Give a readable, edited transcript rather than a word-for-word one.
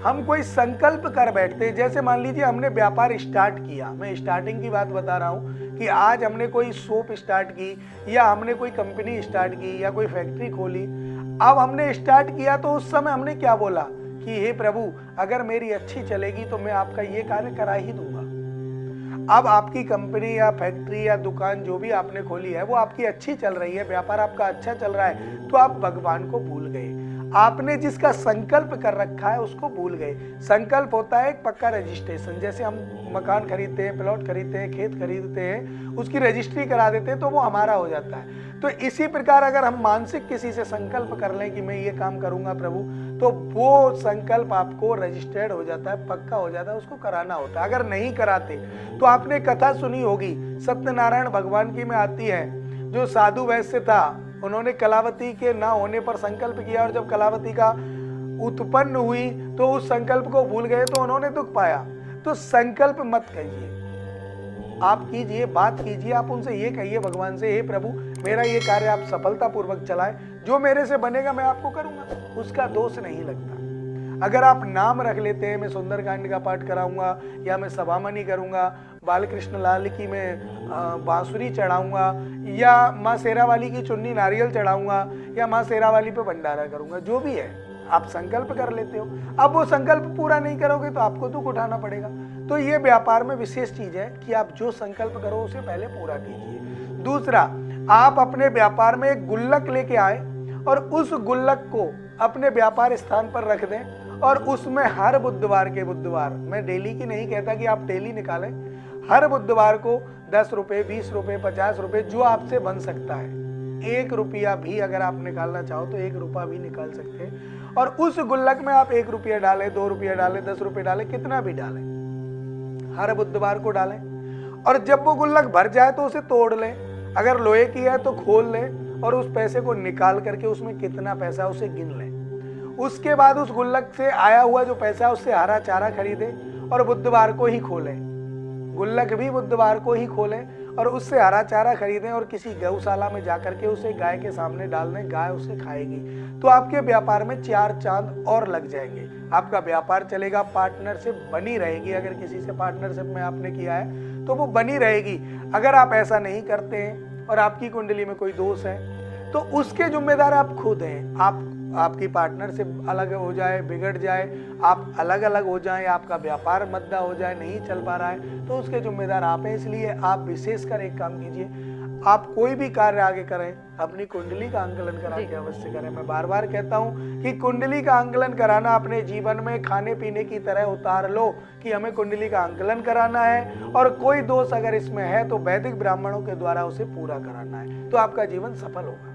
हम कोई संकल्प कर बैठते हैं। जैसे मान लीजिए हमने व्यापार स्टार्ट किया, मैं स्टार्टिंग की बात बता रहा हूँ कि आज हमने कोई शॉप स्टार्ट की या हमने कोई कंपनी स्टार्ट की या कोई फैक्ट्री खोली। अब हमने स्टार्ट किया तो उस समय हमने क्या बोला कि हे प्रभु, अगर मेरी अच्छी चलेगी तो मैं आपका ये कार्य करा ही दूंगा। अब आपकी कंपनी या फैक्ट्री या दुकान जो भी आपने खोली है वो आपकी अच्छी चल रही है, व्यापार आपका अच्छा चल रहा है, तो आप भगवान को भूल गए। आपने जिसका संकल्प कर रखा है उसको भूल गए। संकल्प होता है एक पक्का रजिस्ट्रेशन। जैसे हम मकान खरीदते हैं, प्लॉट खरीदते हैं, खेत खरीदते हैं, उसकी रजिस्ट्री करा देते हैं तो वो हमारा हो जाता है। तो इसी प्रकार अगर हम मानसिक किसी से संकल्प कर लें कि मैं ये काम करूंगा प्रभु, तो वो संकल्प आपको रजिस्टर्ड हो जाता है, पक्का हो जाता है, उसको कराना होता है। अगर नहीं कराते तो आपने कथा सुनी होगी, सत्यनारायण भगवान की में आती है, जो साधु वैश्य था उन्होंने कलावती के ना होने पर संकल्प किया और जब कलावती का उत्पन्न हुई तो उस संकल्प को भूल गए तो उन्होंने दुख पाया। तो संकल्प मत कहिए, आप कीजिए, बात कीजिए, आप उनसे ये कहिए भगवान से, हे प्रभु मेरा ये कार्य आप सफलतापूर्वक चलाएं, जो मेरे से बनेगा मैं आपको करूंगा, उसका दोष नहीं लगता। अगर आप नाम रख लेते हैं, मैं सुंदरकांड का पाठ कराऊंगा या मैं सभामणि करूंगा, बालकृष्ण लाल की मैं बांसुरी चढ़ाऊंगा या माँ शेरावाली की चुन्नी नारियल चढ़ाऊंगा या माँ शेरावाली पे भंडारा करूंगा, जो भी है आप संकल्प कर लेते हो। अब वो संकल्प पूरा नहीं करोगे तो आपको दुख उठाना पड़ेगा। तो ये व्यापार में विशेष चीज है कि आप जो संकल्प करो उसे पहले पूरा कीजिए। दूसरा, आप अपने व्यापार में एक गुल्लक लेके आए और उस गुल्लक को अपने व्यापार स्थान पर रख दें और उसमें हर बुधवार के बुधवार, मैं डेली की नहीं कहता कि आप डेली निकालें, हर बुधवार को 10 रुपए, 20 रुपए, 50 रुपए जो आपसे बन सकता है, 1 रुपया भी अगर आप निकालना चाहो तो 1 रुपया भी निकाल सकते हैं और उस गुल्लक में आप 1 रुपया डालें, 2 रुपया डालें, 10 रुपये डालें, कितना भी डालें, हर बुधवार को डालें। और जब वो गुल्लक भर जाए तो उसे तोड़ लें, अगर लोहे की है तो खोल लें और उस पैसे को निकाल करके उसमें कितना पैसा उसे गिन लें। उसके बाद उस गुल्लक से आया हुआ जो पैसा उससे हरा चारा खरीदें और बुधवार को ही खोलें, गुल्लक भी बुधवार को ही खोलें और उससे हरा चारा खरीदें और किसी गौशाला में जाकर के उसे गाय के सामने डाल दें, गाय उसे खाएगी। तो आपके व्यापार में 4 चांद और लग जाएंगे, आपका व्यापार चलेगा, पार्टनरशिप बनी रहेगी। अगर किसी से पार्टनरशिप में आपने किया है तो वो बनी रहेगी। अगर आप ऐसा नहीं करते हैं और आपकी कुंडली में कोई दोष है तो उसके जिम्मेदार आप खुद हैं। आपकी पार्टनरशिप अलग हो जाए, बिगड़ जाए, आप अलग अलग हो जाएं, आपका व्यापार मद्दा हो जाए, नहीं चल पा रहा है, तो उसके जिम्मेदार आप हैं। इसलिए आप विशेषकर एक काम कीजिए, आप कोई भी कार्य आगे करें अपनी कुंडली का आंकलन करा के अवश्य करें। मैं बार बार कहता हूं कि कुंडली का आंकलन कराना अपने जीवन में खाने पीने की तरह उतार लो कि हमें कुंडली का आंकलन कराना है और कोई दोष अगर इसमें है तो वैदिक ब्राह्मणों के द्वारा उसे पूरा कराना है, तो आपका जीवन सफल होगा।